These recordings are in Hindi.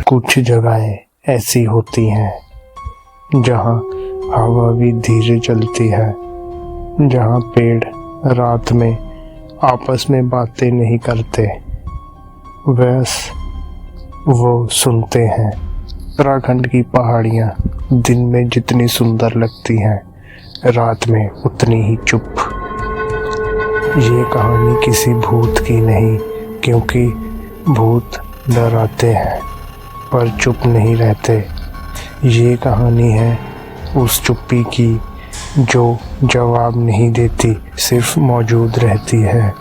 कुछ जगहें ऐसी होती हैं जहाँ हवा भी धीरे चलती है, जहाँ पेड़ रात में आपस में बातें नहीं करते, बस वो सुनते हैं। उत्तराखंड की पहाड़ियाँ दिन में जितनी सुंदर लगती हैं, रात में उतनी ही चुप। ये कहानी किसी भूत की नहीं, क्योंकि भूत डराते हैं पर चुप नहीं रहते। ये कहानी है उस चुप्पी की जो जवाब नहीं देती, सिर्फ मौजूद रहती है।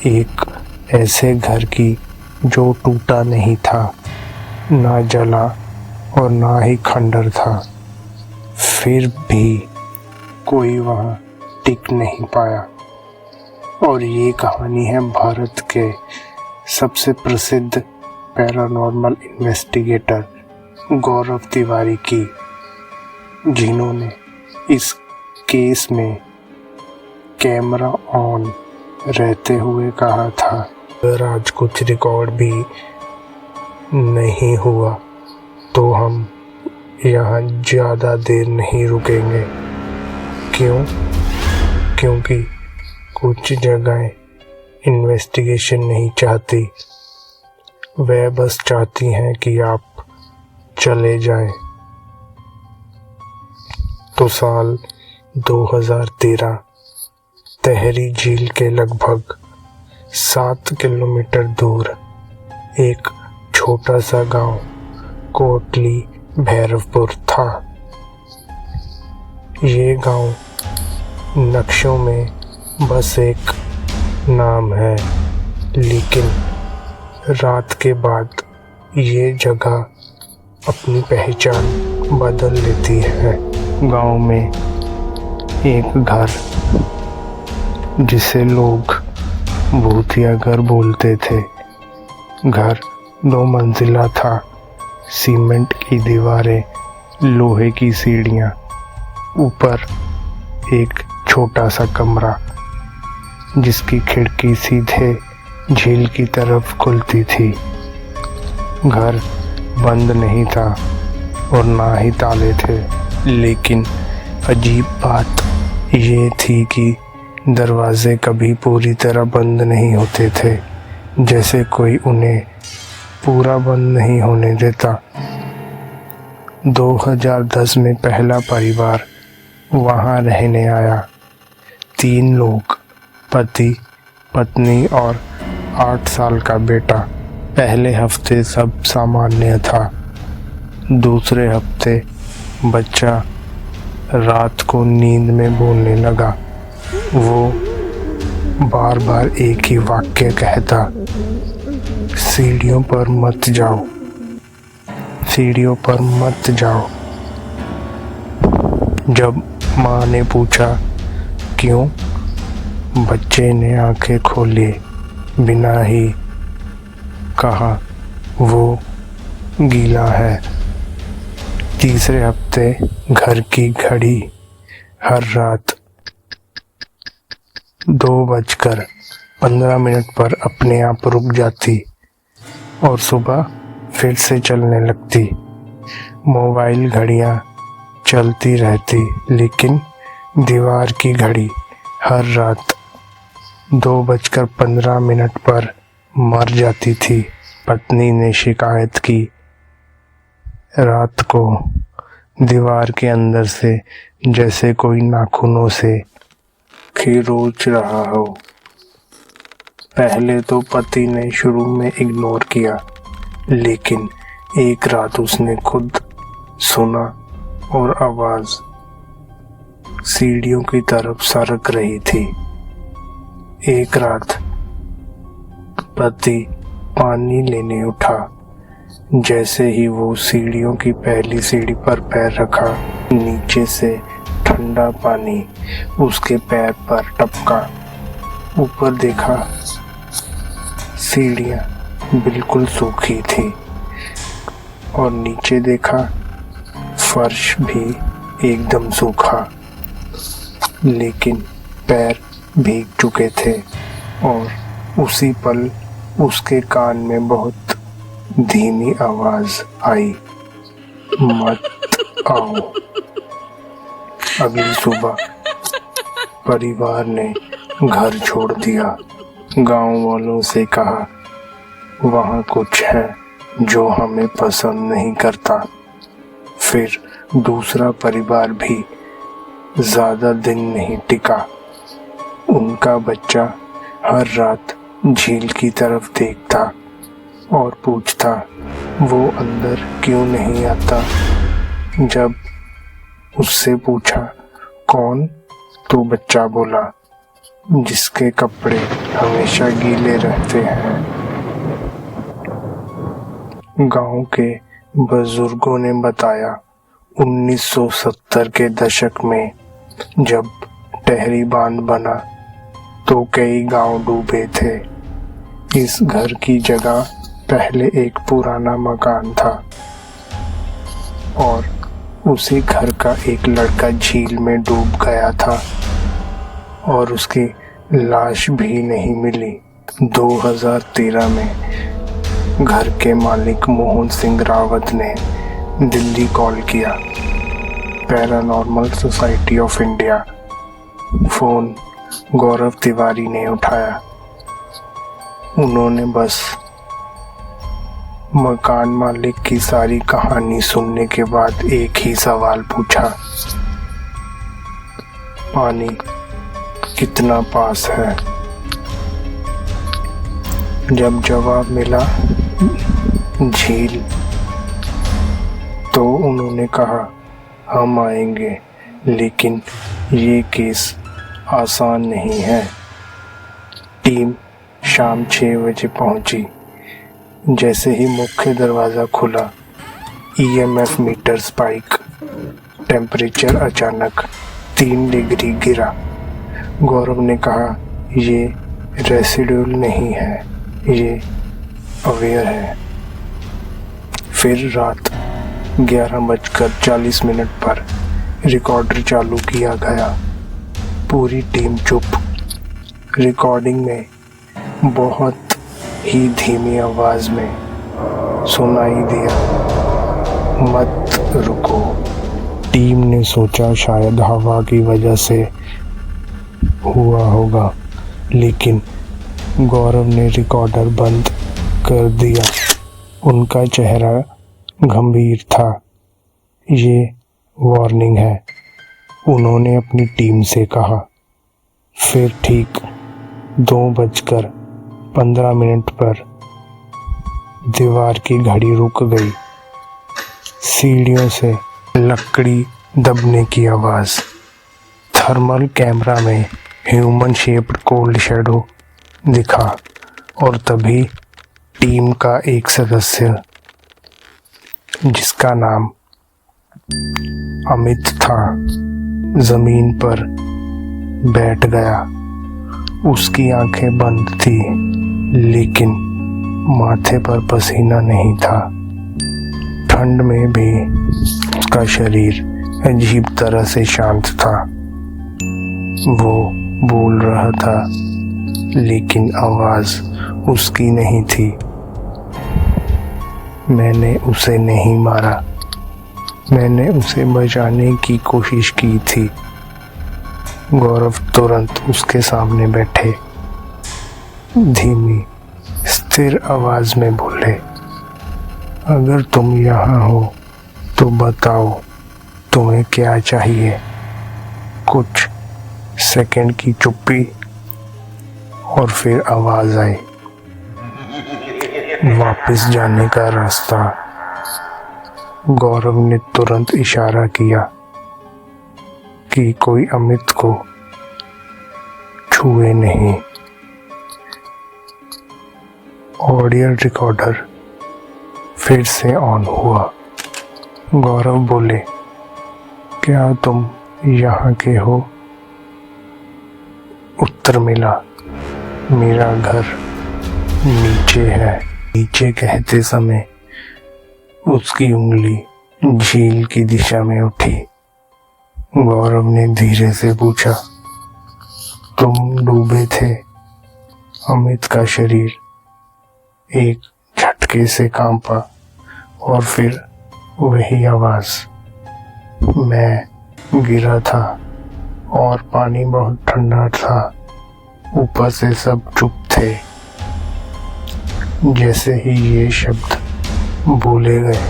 एक ऐसे घर की जो टूटा नहीं था, ना जला और ना ही खंडर था, फिर भी कोई वहाँ टिक नहीं पाया। और ये कहानी है भारत के सबसे प्रसिद्ध पैरानॉर्मल इन्वेस्टिगेटर गौरव तिवारी की, जिन्होंने इस केस में कैमरा ऑन रहते हुए कहा था, अगर आज कुछ रिकॉर्ड भी नहीं हुआ तो हम यहाँ ज़्यादा देर नहीं रुकेंगे। क्यों? क्योंकि कुछ जगहें इन्वेस्टिगेशन नहीं चाहती, वह बस चाहती हैं कि आप चले जाएं। तो साल 2013 तहरी झील के लगभग 7 किलोमीटर दूर एक छोटा सा गांव कोटली भैरवपुर था। ये गांव नक्शों में बस एक नाम है, लेकिन रात के बाद ये जगह अपनी पहचान बदल लेती है। गांव में एक घर, जिसे लोग भूतिया घर बोलते थे, घर 2 मंजिला था। सीमेंट की दीवारें, लोहे की सीढ़ियाँ, ऊपर एक छोटा सा कमरा जिसकी खिड़की सीधे झील की तरफ खुलती थी। घर बंद नहीं था और ना ही ताले थे, लेकिन अजीब बात ये थी कि दरवाजे कभी पूरी तरह बंद नहीं होते थे, जैसे कोई उन्हें पूरा बंद नहीं होने देता। 2010 में पहला परिवार वहाँ रहने आया। 3 लोग, पति, पत्नी और 8 साल का बेटा। पहले हफ्ते सब सामान्य था। दूसरे हफ्ते बच्चा रात को नींद में बोलने लगा। वो बार बार एक ही वाक्य कहता, सीढ़ियों पर मत जाओ, सीढ़ियों पर मत जाओ। जब माँ ने पूछा क्यों, बच्चे ने आंखें खोली बिना ही कहा वो गीला है। तीसरे हफ्ते घर की घड़ी हर रात 2:15 पर अपने आप रुक जाती और सुबह फिर से चलने लगती। मोबाइल घड़ियाँ चलती रहती, लेकिन दीवार की घड़ी हर रात 2:15 पर मर जाती थी। पत्नी ने शिकायत की, रात को दीवार के अंदर से जैसे कोई नाखूनों से खींच रहा हो। पहले तो पति ने शुरू में इग्नोर किया, लेकिन एक रात उसने खुद सुना और आवाज सीढ़ियों की तरफ सरक रही थी। एक रात पति पानी लेने उठा। जैसे ही वो सीढ़ियों की पहली सीढ़ी पर पैर रखा, नीचे से ठंडा पानी उसके पैर पर टपका। ऊपर देखा, सीढ़ियाँ बिल्कुल सूखी थी। और नीचे देखा, फर्श भी एकदम सूखा, लेकिन पैर भीग चुके थे। और उसी पल उसके कान में बहुत धीमी आवाज आई, मत आओ। अगली सुबह परिवार ने घर छोड़ दिया। गांव वालों से कहा, वहाँ कुछ है जो हमें पसंद नहीं करता। फिर दूसरा परिवार भी ज्यादा दिन नहीं टिका। उनका बच्चा हर रात झील की तरफ देखता और पूछता, वो अंदर क्यों नहीं आता। जब उससे पूछा, कौन, तो बच्चा बोला, जिसके कपड़े हमेशा गीले रहते हैं। गांव के बुजुर्गों ने बताया, 1970 के दशक में जब टहरी बांध बना तो कई गांव डूबे थे। इस घर की जगह पहले एक पुराना मकान था और उसी घर का एक लड़का झील में डूब गया था और उसकी लाश भी नहीं मिली। 2013 में घर के मालिक मोहन सिंह रावत ने दिल्ली कॉल किया, paranormal society of India. Phone Gaurav Tiwari ने उठाया। उन्होंने बस मकान मालिक की सारी कहानी सुनने के बाद एक ही सवाल पूछा, पानी कितना पास है। जब जवाब मिला झील, तो उन्होंने कहा, हम आएंगे, लेकिन ये केस आसान नहीं है। टीम शाम 6 बजे पहुंची। जैसे ही मुख्य दरवाज़ा खुला, EMF मीटर स्पाइक, टेम्परेचर अचानक 3 डिग्री गिरा। गौरव ने कहा, ये रेसिड्यूल नहीं है, ये अवेयर है। फिर रात 11:40 पर रिकॉर्डर चालू किया गया। पूरी टीम चुप। रिकॉर्डिंग में बहुत ही धीमी आवाज में सुनाई दिया, मत रुको। टीम ने सोचा शायद हवा की वजह से हुआ होगा, लेकिन गौरव ने रिकॉर्डर बंद कर दिया। उनका चेहरा गंभीर था। ये वार्निंग है, उन्होंने अपनी टीम से कहा। फिर ठीक 2:15 पर दीवार की घड़ी रुक गई। सीढ़ियों से लकड़ी दबने की आवाज। थर्मल कैमरा में ह्यूमन शेप्ड कोल्ड शैडो दिखा और तभी टीम का एक सदस्य, जिसका नाम अमित था, जमीन पर बैठ गया। उसकी आंखें बंद थी, लेकिन माथे पर पसीना नहीं था। ठंड में भी उसका शरीर अजीब तरह से शांत था। वो बोल रहा था, लेकिन आवाज उसकी नहीं थी। मैंने उसे नहीं मारा, मैंने उसे बचाने की कोशिश की थी। गौरव तुरंत उसके सामने बैठे, धीमी स्थिर आवाज में बोले, अगर तुम यहाँ हो तो बताओ तुम्हें क्या चाहिए। कुछ सेकंड की चुप्पी और फिर आवाज आई, वापस जाने का रास्ता। गौरव ने तुरंत इशारा किया कि कोई अमित को छुए नहीं। ऑडियो रिकॉर्डर फिर से ऑन हुआ। गौरव बोले, क्या तुम यहाँ के हो? उत्तर मिला, मेरा घर नीचे है। नीचे कहते समय उसकी उंगली झील की दिशा में उठी। गौरव ने धीरे से पूछा, तुम डूबे थे? अमित का शरीर एक झटके से कांपा और फिर वही आवाज। मैं गिरा था और पानी बहुत ठंडा था। ऊपर से सब चुप थे। जैसे ही ये शब्द बोले गए,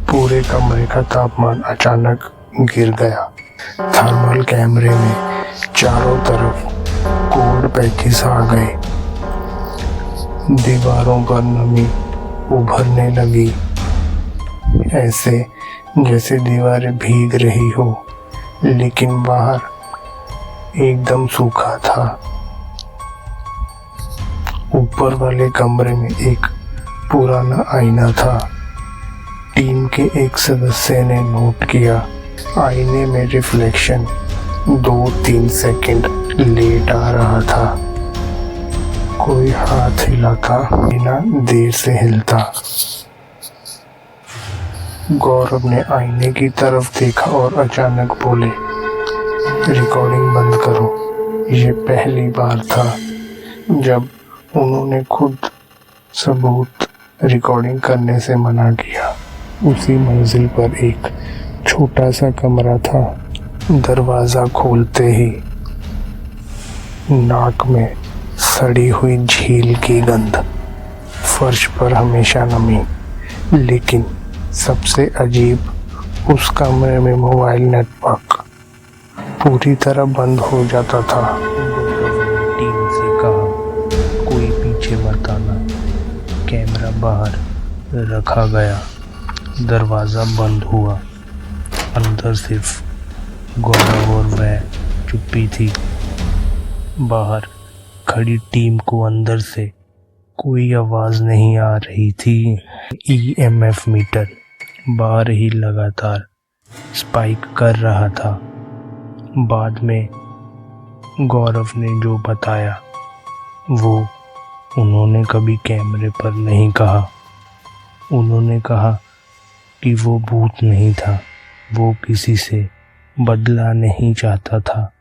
पूरे कमरे का तापमान अचानक गिर गया। थर्मल कैमरे में चारों तरफ कोल्ड पैचेस आ गए। दीवारों पर नमी उभरने लगी, ऐसे जैसे दीवारें भीग रही हो, लेकिन बाहर एकदम सूखा था। ऊपर वाले कमरे में एक पुराना आईना था। टीम के एक सदस्य ने नोट किया, आईने में रिफ्लेक्शन 2-3 सेकंड लेट आ रहा था। कोई हाथ हिलाता बिना देर से हिलता। गौरव ने आईने की तरफ देखा और अचानक बोले, रिकॉर्डिंग बंद करो। ये पहली बार था जब उन्होंने खुद सबूत रिकॉर्डिंग करने से मना किया। उसी मंजिल पर एक छोटा सा कमरा था। दरवाज़ा खोलते ही नाक में सड़ी हुई झील की गंध, फर्श पर हमेशा नमी, लेकिन सबसे अजीब उस कमरे में मोबाइल नेटवर्क पूरी तरह बंद हो जाता था। टीम से कहा, कोई पीछे मत आना। कैमरा बाहर रखा गया। दरवाज़ा बंद हुआ। अंदर सिर्फ गौरव और वह चुप्पी थी। बाहर खड़ी टीम को अंदर से कोई आवाज नहीं आ रही थी। ईएमएफ मीटर बाहर ही लगातार स्पाइक कर रहा था। बाद में गौरव ने जो बताया वो उन्होंने कभी कैमरे पर नहीं कहा। उन्होंने कहा कि वो भूत नहीं था, वो किसी से बदला नहीं चाहता था।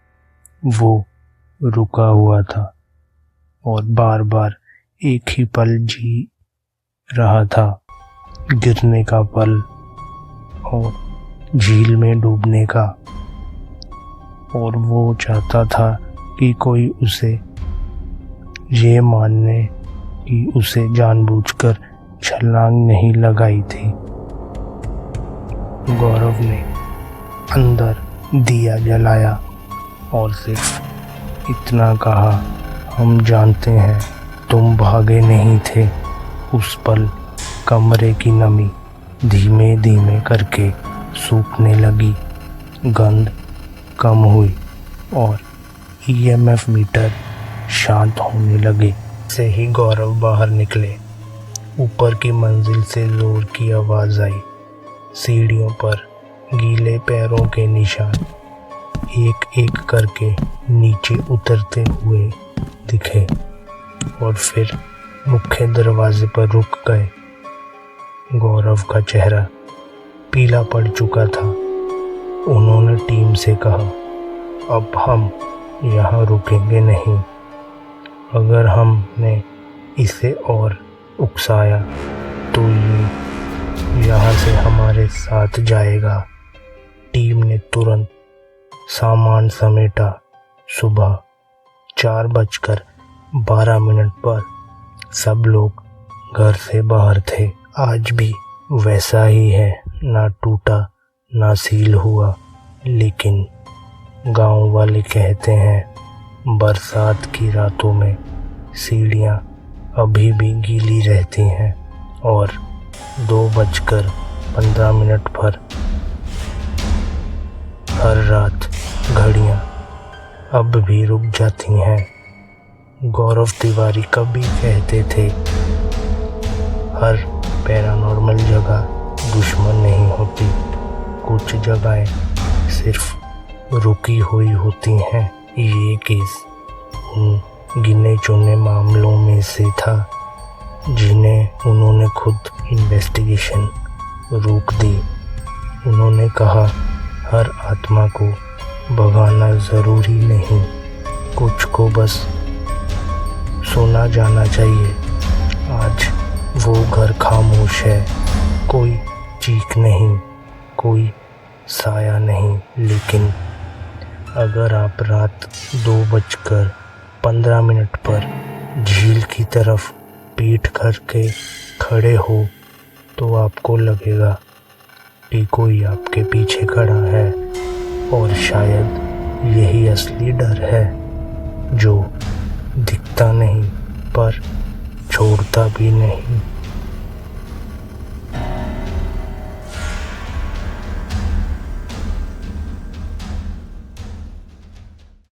वो रुका हुआ था और बार बार एक ही पल जी रहा था, गिरने का पल और झील में डूबने का। और वो चाहता था कि कोई उसे ये मानने कि उसे जानबूझकर छलांग नहीं लगाई थी। गौरव ने अंदर दिया जलाया और सिर्फ इतना कहा, हम जानते हैं तुम भागे नहीं थे। उस पल कमरे की नमी धीमे धीमे करके सूखने लगी। गंध कम हुई और ईएमएफ मीटर शांत होने लगे। से ही गौरव बाहर निकले। ऊपर की मंजिल से जोर की आवाज आई। सीढ़ियों पर गीले पैरों के निशान एक एक करके नीचे उतरते हुए दिखे और फिर मुख्य दरवाजे पर रुक गए। गौरव का चेहरा पीला पड़ चुका था। उन्होंने टीम से कहा, अब हम यहाँ रुकेंगे नहीं। अगर हमने इसे और उकसाया तो ये यहाँ से हमारे साथ जाएगा। टीम ने तुरंत सामान समेटा। सुबह 4:12 पर सब लोग घर से बाहर थे। आज भी वैसा ही है, ना टूटा ना सील हुआ। लेकिन गांव वाले कहते हैं बरसात की रातों में सीढ़ियाँ अभी भी गीली रहती हैं और 2:15 पर हर रात घड़ियाँ अब भी रुक जाती हैं। गौरव तिवारी कभी कहते थे, हर पैरानॉर्मल जगह दुश्मन नहीं होती, कुछ जगहें सिर्फ रुकी हुई होती हैं। ये केस उन गिने चुने मामलों में से था जिन्हें उन्होंने खुद इन्वेस्टिगेशन रोक दी। उन्होंने कहा, हर आत्मा को भगाना ज़रूरी नहीं, कुछ को बस सुना जाना चाहिए। आज वो घर खामोश है, कोई चीख नहीं, कोई साया नहीं, लेकिन अगर आप रात 2:15 पर झील की तरफ पीठ करके खड़े हो तो आपको लगेगा कि कोई आपके पीछे खड़ा है, और शायद यही असली डर है, जो दिखता नहीं पर छोड़ता भी नहीं।